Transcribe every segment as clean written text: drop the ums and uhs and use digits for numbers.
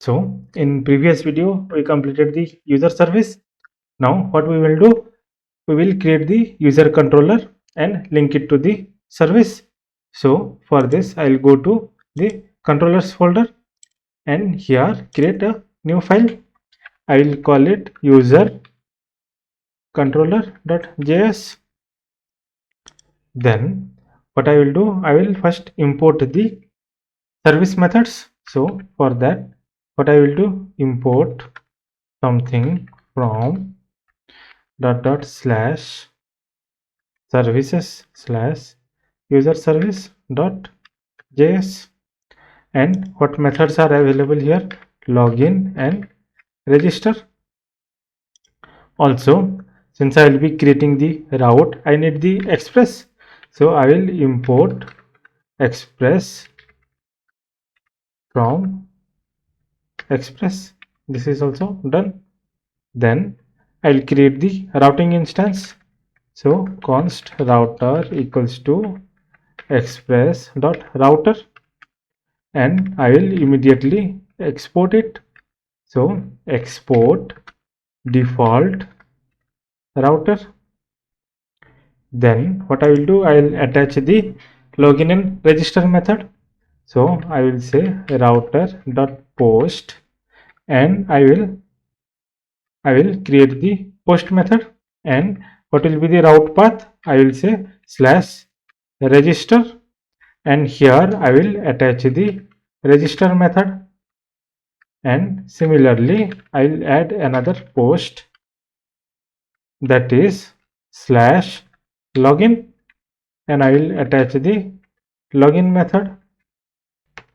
So in previous video we completed the user service. Now what we will do, we will create the user controller and link it to the service. So for this I'll go to the controllers folder and here create a new file. I will call it user controller.js. Then what I will do, I will first import the service methods. So for that what I will do, import something from dot slash services slash user service dot js. And what methods are available here, login and register. Also, since I will be creating the route, I need the express, so I will import express from express. This is also done. Then I'll create the routing instance. So const router equals to express dot router, and I will immediately export it. So export default router. Then what I will do, I will attach the login and register method. So I will say router dot post, and I will create the post method. And what will be the route path, I will say slash register, and here I will attach the register method. And similarly I will add another post, that is slash login, and I will attach the login method.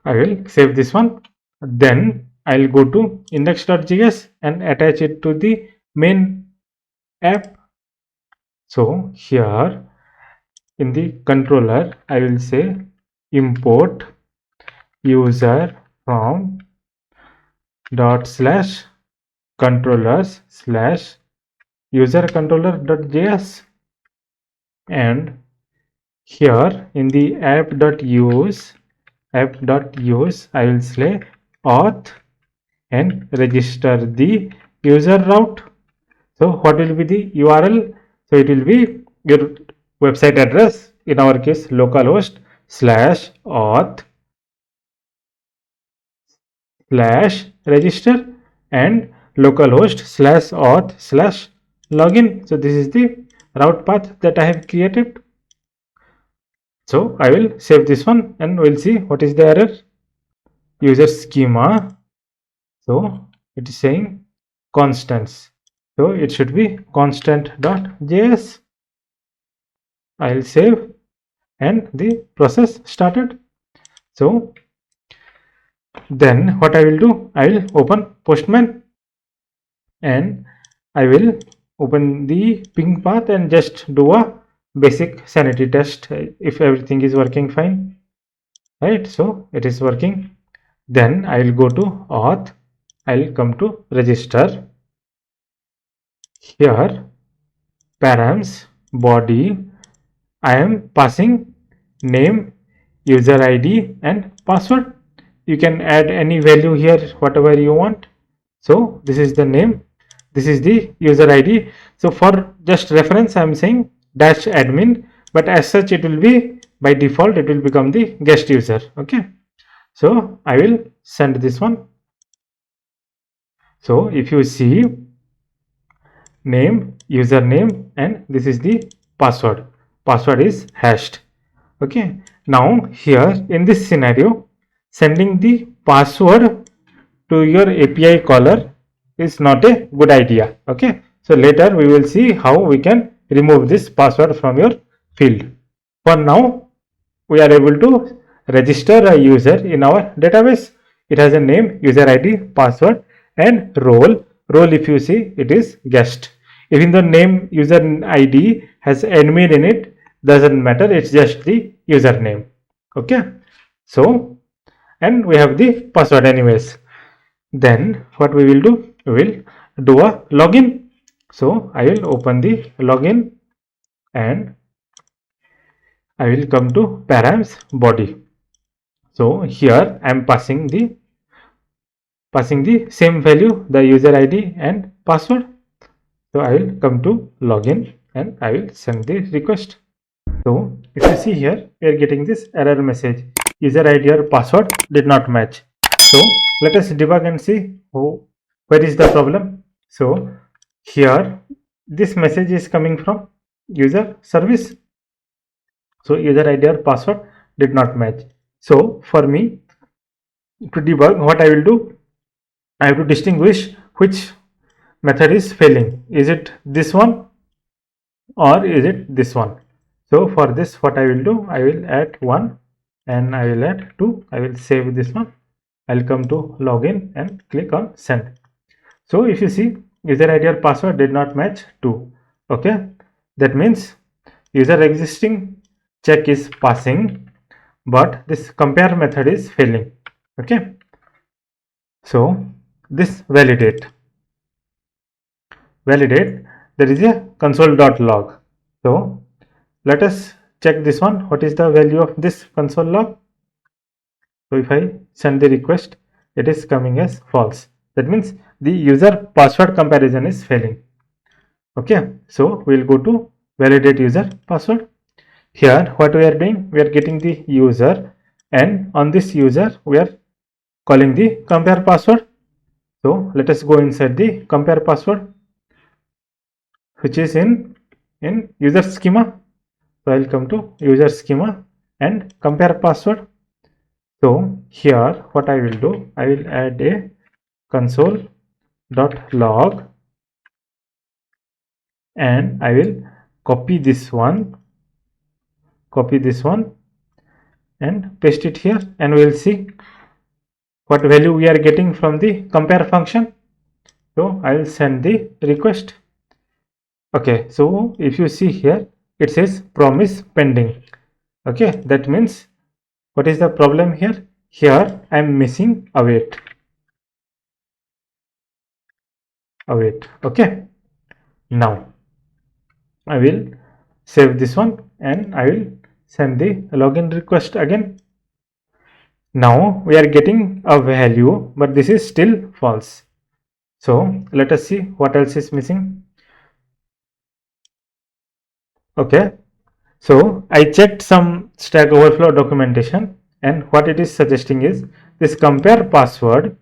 I will save this one. Then I'll go to index.js and attach it to the main app. So here in the controller I will say import user from dot slash controllers slash user controller.js, and here in the app.use I will say auth and register the user route. So what will be the URL? So it will be your website address, in our case localhost slash auth slash register and localhost slash auth slash login. So this is the route path that I have created. So I will save this one and we'll see what is the error. User schema, so it is saying constants, so it should be constant.js. I'll save and the process started. So then what I will do, I will open Postman and I will open the ping path and just do a basic sanity test if everything is working fine, right? So it is working. Then I will go to auth, I will come to register. Here params body, I am passing name, user ID and password. You can add any value here, whatever you want. So this is the name, this is the user ID. So for just reference I am saying dash admin, but as such it will be by default, it will become the guest user. Okay, so I will send this one. So if you see name, username, and this is the password is hashed. Okay, now here in this scenario, sending the password to your API caller is not a good idea. Okay, so later we will see how we can remove this password from your field. For now we are able to register a user in our database. It has a name, user ID, password and role. If you see, it is guest. Even though name, user ID has admin in it, doesn't matter, it's just the username. Okay, so and we have the password anyways. Then what we will do, we will do a login. So I will open the login and I will come to params body. So here I am passing the passing the same value, the user ID and password. So I will come to login and I will send the request. So if you see here, we are getting this error message, user ID or password did not match. So let us debug and see where is the problem. So here this message is coming from user service. So user ID or password did not match. So for me to debug, what I will do, I have to distinguish which method is failing. Is it this one or is it this one? So for this, what I will do, I will add 1 and I will add 2. I will save this one. I'll come to login and click on send. So if you see, user ID or password did not match 2. Okay, that means user existing check is passing, but this compare method is failing. Okay, so this validate there is a console.log. So let us check this one. What is the value of this console log? So if I send the request, it is coming as false. That means the user password comparison is failing. Okay, so we'll go to validate user password. Here what we are doing, we are getting the user, and on this user we are calling the compare password. So let us go inside the compare password, which is in user schema. So I'll come to user schema and compare password. So here what I will do, I will add a console.log and I will copy this one and paste it here, and we will see what value we are getting from the compare function. So I will send the request. Okay, so if you see here, it says promise pending. Okay, that means what is the problem here? Here I am missing await. Okay, now I will save this one and I will send the login request again. Now we are getting a value, but this is still false. So let us see what else is missing. Okay, so I checked some Stack Overflow documentation, and what it is suggesting is this compare password,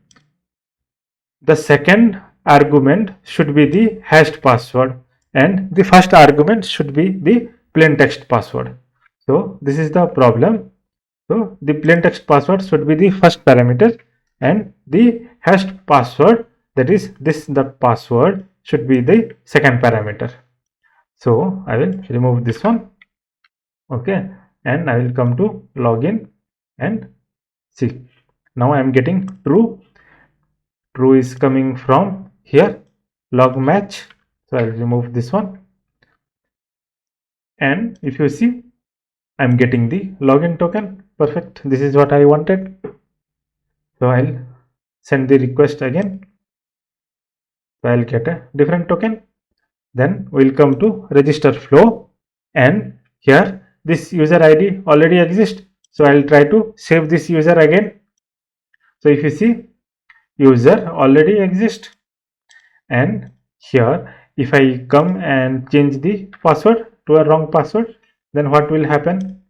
the second argument should be the hashed password and the first argument should be the plain text password. So this is the problem. So the plain text password should be the first parameter and the hashed password, that is the password, should be the second parameter. So I will remove this one. Okay, and I will come to login and see. Now I am getting true is coming from here, log match. So I will remove this one, and if you see, I'm getting the login token. Perfect, this is what I wanted. So I'll send the request again. So I'll get a different token. Then we'll come to register flow, and here this user ID already exists. So I'll try to save this user again. So if you see, user already exists, and here if I come and change the password to a wrong password, then what will happen?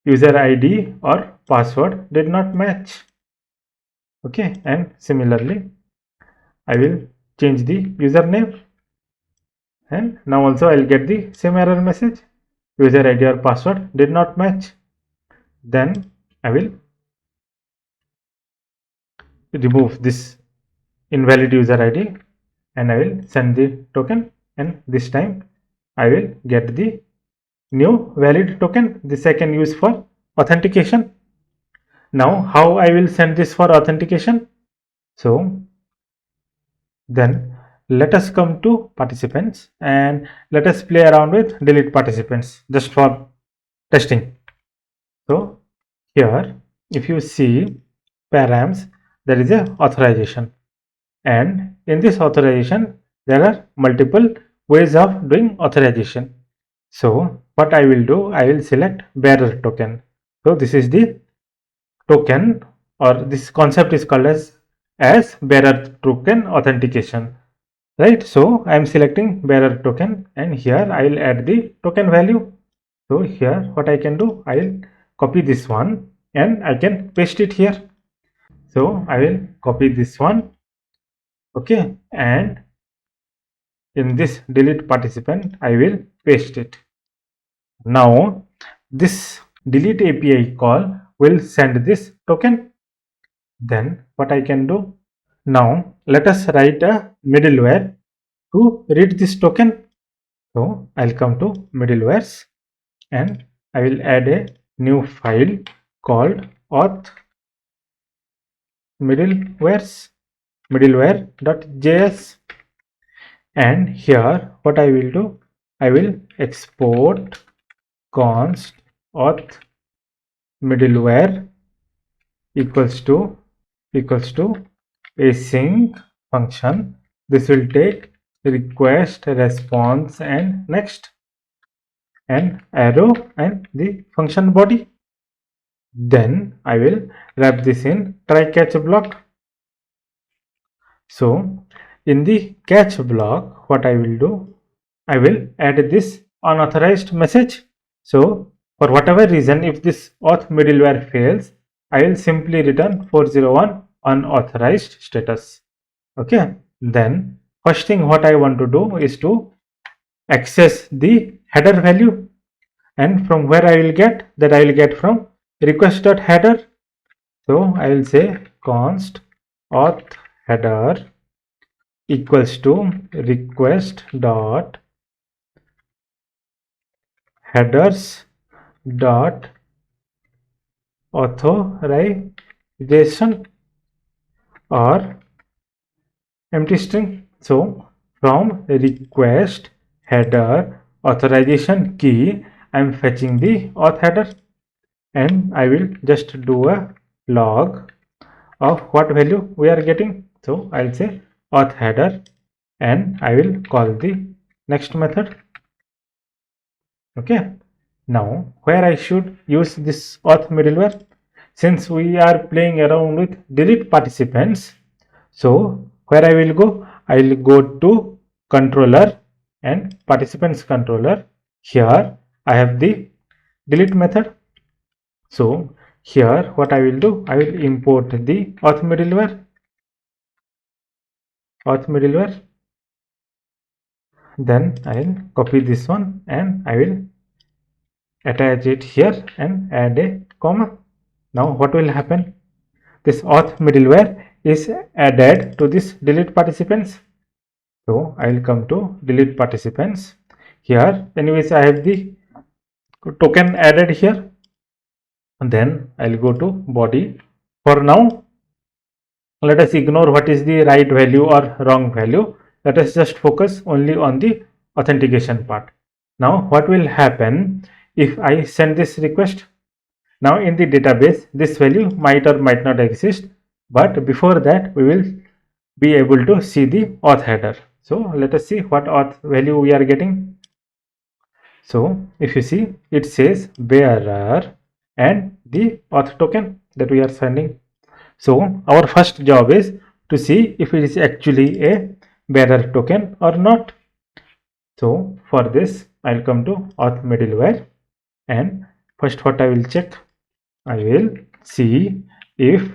User ID or password did not match. Okay, and similarly I will change the username, and now also I'll get the same error message, user ID or password did not match. Then I will remove this invalid user ID and I will send the token, and this time I will get the new valid token. This I can use for authentication. Now how I will send this for authentication? So then let us come to participants and let us play around with delete participants just for testing. So here if you see params, there is a authorization, and in this authorization there are multiple ways of doing authorization. So what I will do, I will select bearer token. So this is the token, or this concept is called as as bearer token authentication, right? So I am selecting bearer token, and here I will add the token value. So here what I can do, I will copy this one and I can paste it here. So I will copy this one, okay, and in this delete participant I will paste it. Now this delete API call will send this token. Then what I can do, now let us write a middleware to read this token. So I'll come to middlewares and I will add a new file called auth middleware.js, and here what I will do, I will export const auth middleware equals to async function. This will take request, response, and next, and arrow and the function body. Then I will wrap this in try catch block. So in the catch block, what I will do, I will add this unauthorized message. So for whatever reason, if this auth middleware fails, I will simply return 401 unauthorized status. Okay. Then first thing what I want to do is to access the header value, and from where I will get that, I will get from request.header. So I will say const auth header equals to request dot headers dot authorization or empty string. So from request header authorization key, I am fetching the auth header, and I will just do a log of what value we are getting. So I'll say auth header, and I will call the next method. Okay. Now where I should use this auth middleware, since we are playing around with delete participants, so where I will go, I will go to controller and participants controller. Here I have the delete method. So here what I will do, I will import the auth middleware. Then I will copy this one and I will attach it here and add a comma. Now what will happen, this auth middleware is added to this delete participants. So I will come to delete participants. Here anyways I have the token added here, and then I'll go to body. For now let us ignore what is the right value or wrong value. Let us just focus only on the authentication part. Now what will happen if I send this request? Now in the database this value might or might not exist, but before that we will be able to see the auth header. So let us see what auth value we are getting. So if you see, it says bearer and the auth token that we are sending. So our first job is to see if it is actually a bearer token or not. So for this I'll come to auth middleware, and first what I will check, I will see if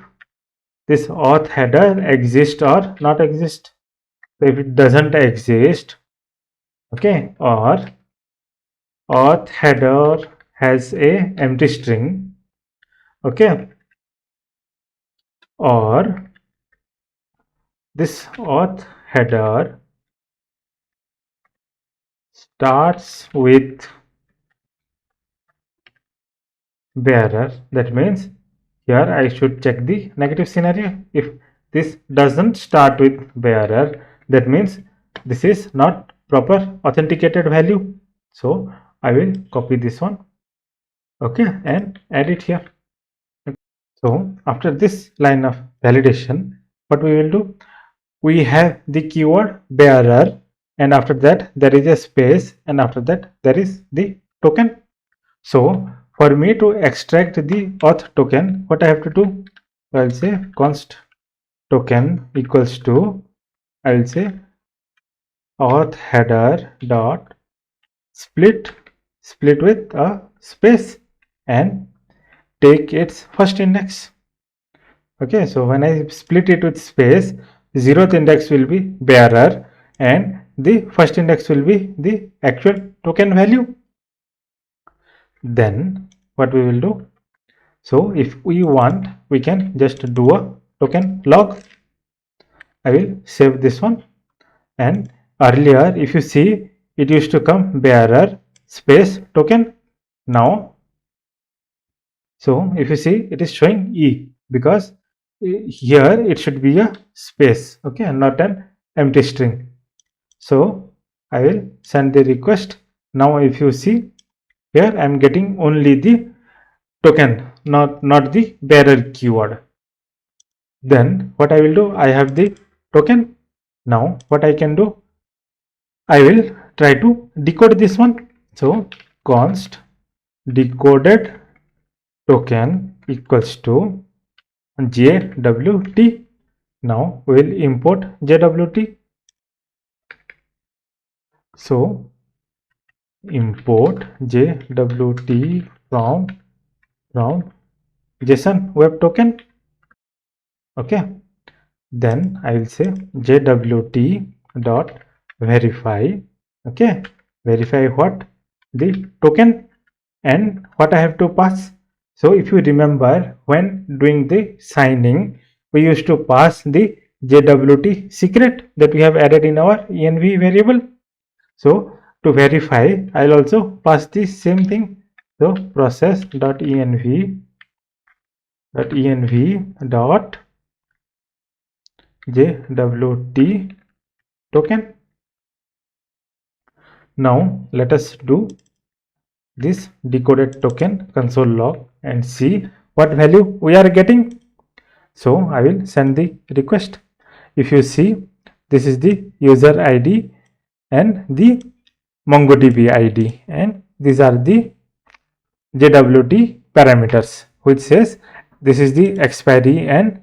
this auth header exists or not exist. So if it doesn't exist, okay, or auth header has a empty string, okay, or this auth header starts with bearer, that means here I should check the negative scenario. If this doesn't start with bearer, that means this is not proper authenticated value. So I will copy this one, okay, and add it here. So after this line of validation, what we will do, we have the keyword bearer, and after that there is a space, and after that there is the token. So for me to extract the auth token, what I have to do, I'll say const token equals to, I will say auth header dot split with a space and take its first index. Okay, so when I split it with space, the 0th index will be bearer and the first index will be the actual token value. Then what we will do, so if we want, we can just do a token log. I will save this one. And earlier, if you see, it used to come bearer space token. Now, so if you see, it is showing E because here it should be a space, okay, not an empty string. So I will send the request. Now if you see here, I am getting only the token, not the bearer keyword. Then what I will do, I have the token. Now what I can do, I will try to decode this one. So const decoded token equals to JWT. Now we will import JWT. So import JWT from JSON web token. Okay, then I will say JWT dot verify. Okay, verify what? The token. And what I have to pass. So if you remember, when doing the signing, we used to pass the JWT secret that we have added in our env variable. So to verify, I'll also pass the same thing. So process.env dot JWT token. Now let us do this decoded token console log and see what value we are getting. So I will send the request. If you see, this is the user ID and the MongoDB ID, and these are the JWT parameters, which says this is the expiry and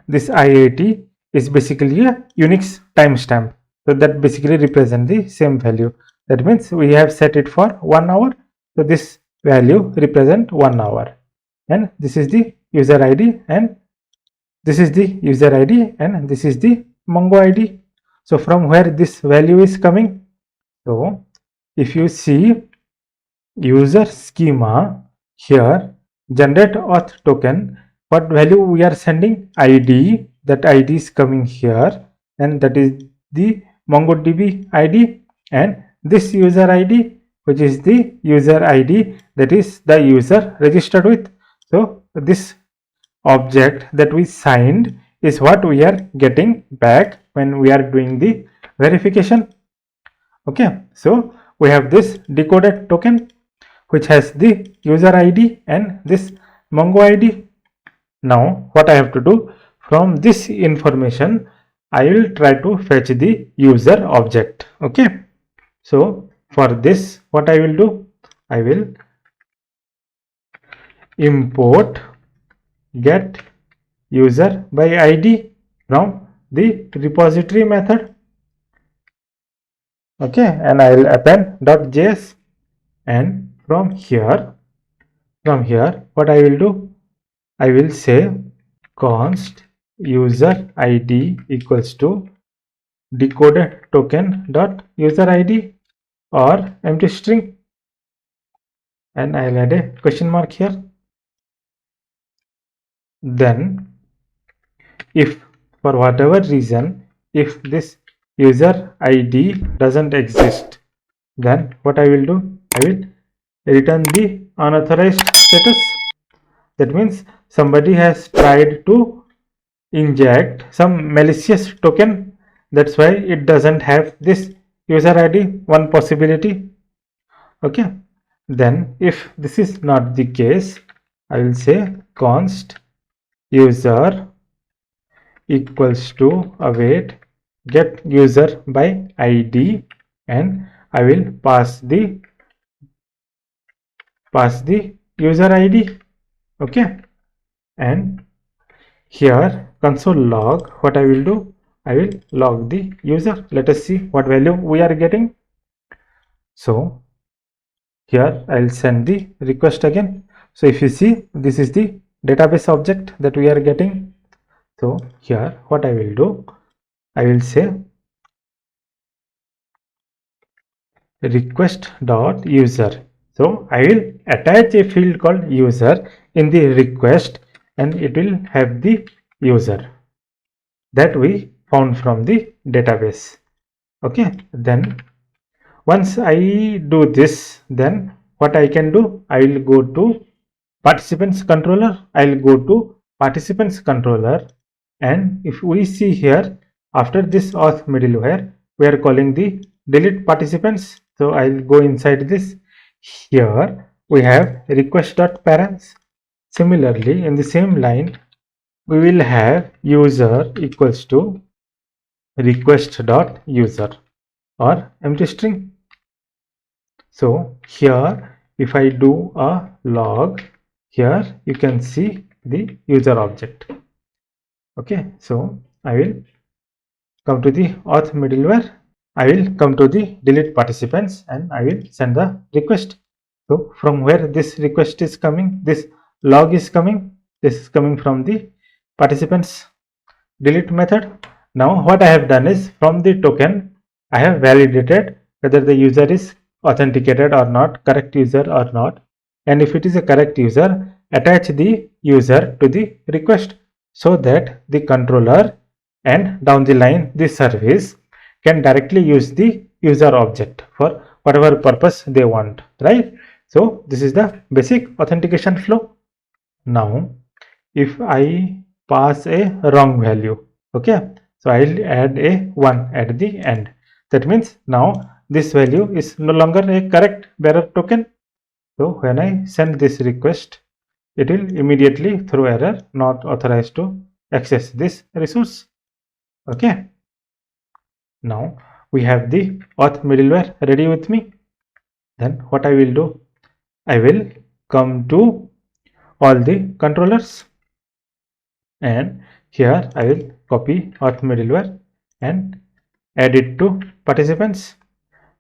this IAT is basically a Unix timestamp. So that basically represents the same value. That means we have set it for 1 hour. So this value represent 1 hour. And this is the user ID and this is the user ID and this is the Mongo ID. So from where this value is coming? So if you see user schema here, generate auth token, what value we are sending? ID. That ID is coming here and that is the MongoDB ID, and this user ID, which is the user ID that is the user registered with. So this object that we signed is what we are getting back when we are doing the verification. Okay, so we have this decoded token which has the user ID and this Mongo ID. Now what I have to do, from this information I will try to fetch the user object. Okay, so for this what I will do, I will import get user by ID from the repository method. Okay, and I will append .js, and from here what I will do, I will say const user ID equals to decoded token dot user ID or empty string, and I'll add a question mark here. Then if for whatever reason, if this user ID doesn't exist, then what I will do, I will return the unauthorized status. That means somebody has tried to inject some malicious token, that's why it doesn't have this user ID, one possibility. Okay, then if this is not the case, I will say const user equals to await get user by ID, and I will pass the user ID. Okay, and here console log, what I will do, I will log the user. Let us see what value we are getting. So here I'll send the request again. So if you see, this is the database object that we are getting. So here what I will do, I will say request.user. So I will attach a field called user in the request, and it will have the user that we found from the database. Okay, then once I do this, then what I can do, I will go to participants controller. I'll go to participants controller, and if we see here, after this auth middleware, we are calling the delete participants. So I'll go inside this. Here we have request.parents. Similarly, in the same line, we will have user equals to request.user or empty string. So here if I do a log, here you can see the user object. Okay, so I will come to the auth middleware. I will come to the delete participants and I will send the request. So from where this request is coming, this log is coming, this is coming from the participants delete method. Now what I have done is, from the token I have validated whether the user is authenticated or not, correct user or not, and if it is a correct user, attach the user to the request so that the controller and down the line the service can directly use the user object for whatever purpose they want, right? So this is the basic authentication flow. Now if I pass a wrong value, okay, so I'll add a 1 at the end. That means now this value is no longer a correct bearer token. So when I send this request, it will immediately throw error, not authorized to access this resource. Okay, now we have the auth middleware ready with me. Then what I will do, I will come to all the controllers, and here I will copy auth middleware and add it to participants,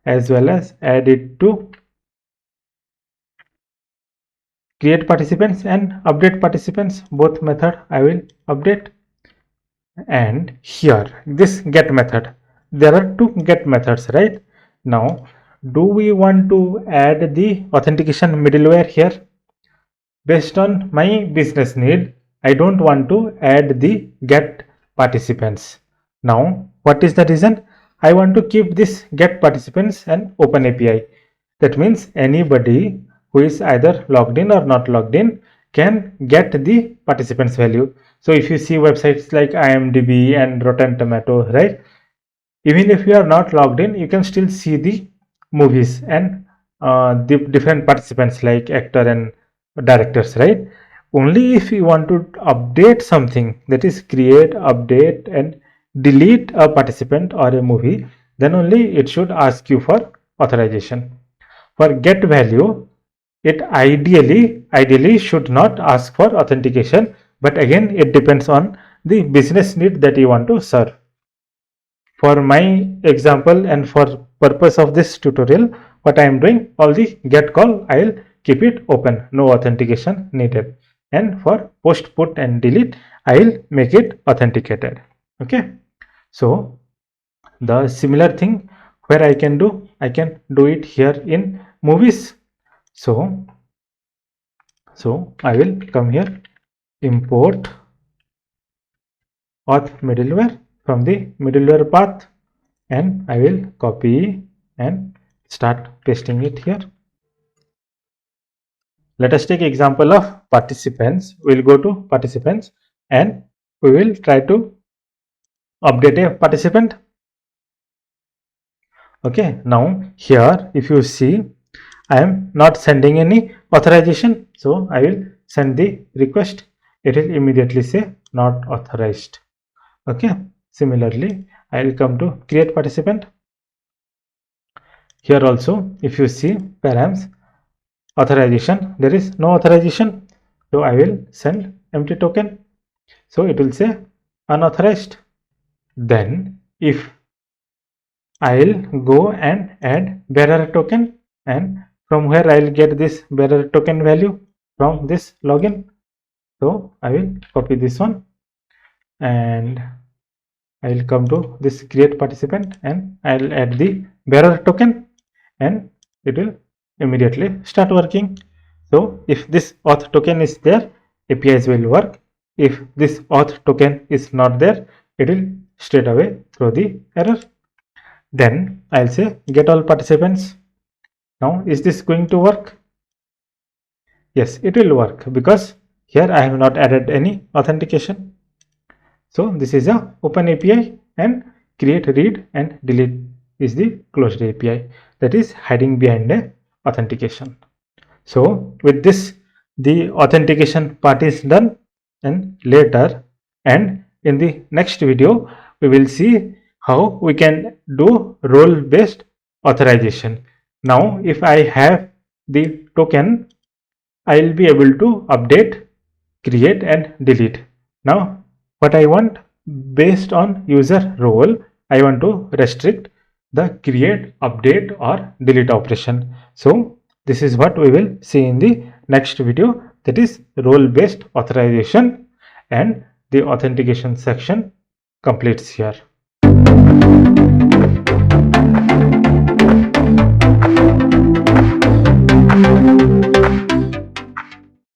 as well as add it to create participants and update participants. Both method I will update. And here this get method, there are two get methods, right? Now do we want to add the authentication middleware here? Based on my business need, I don't want to add the get participants. Now what is the reason? I want to keep this get participants an open API. That means anybody who is either logged in or not logged in can get the participants value. So if you see websites like IMDb and Rotten Tomato, right, even if you are not logged in, you can still see the movies and the different participants like actor and directors, right? Only if you want to update something, that is create, update and delete a participant or a movie, then only it should ask you for authorization. For get value, it ideally should not ask for authentication, but again it depends on the business need that you want to serve. For my example and for purpose of this tutorial, what I am doing, all the get call, I'll keep it open, no authentication needed. And for post, put and delete, I'll make it authenticated. Okay. So the similar thing where I can do it here in movies. So I will come here, import auth middleware from the middleware path, and I will copy and start pasting it here. Let us take example of participants. We'll go to participants and we will try to update a participant. Okay, now here if you see, I am not sending any authorization, so I will send the request. It will immediately say not authorized. Okay, similarly I will come to create participant. Here also if you see params authorization, there is no authorization, so I will send empty token. So it will say unauthorized. Then if I'll go and add bearer token, and from where I'll get this bearer token value from this login. So I will copy this one and I'll come to this create participant and I'll add the bearer token and it will immediately start working. So if this auth token is there, APIs will work. If this auth token is not there, it will straight away throw the error. Then I'll say get all participants. Now is this going to work? Yes, it will work because here I have not added any authentication. So this is a open API and create, read and delete is the closed API that is hiding behind a authentication. So with this, the authentication part is done, and later and in the next video we will see how we can do role based authorization. Now if I have the token, I will be able to update, create and delete. Now what I want, based on user role, I want to restrict the create, update or delete operation. So this is what we will see in the next video, that is role based authorization, and the authentication section completes here.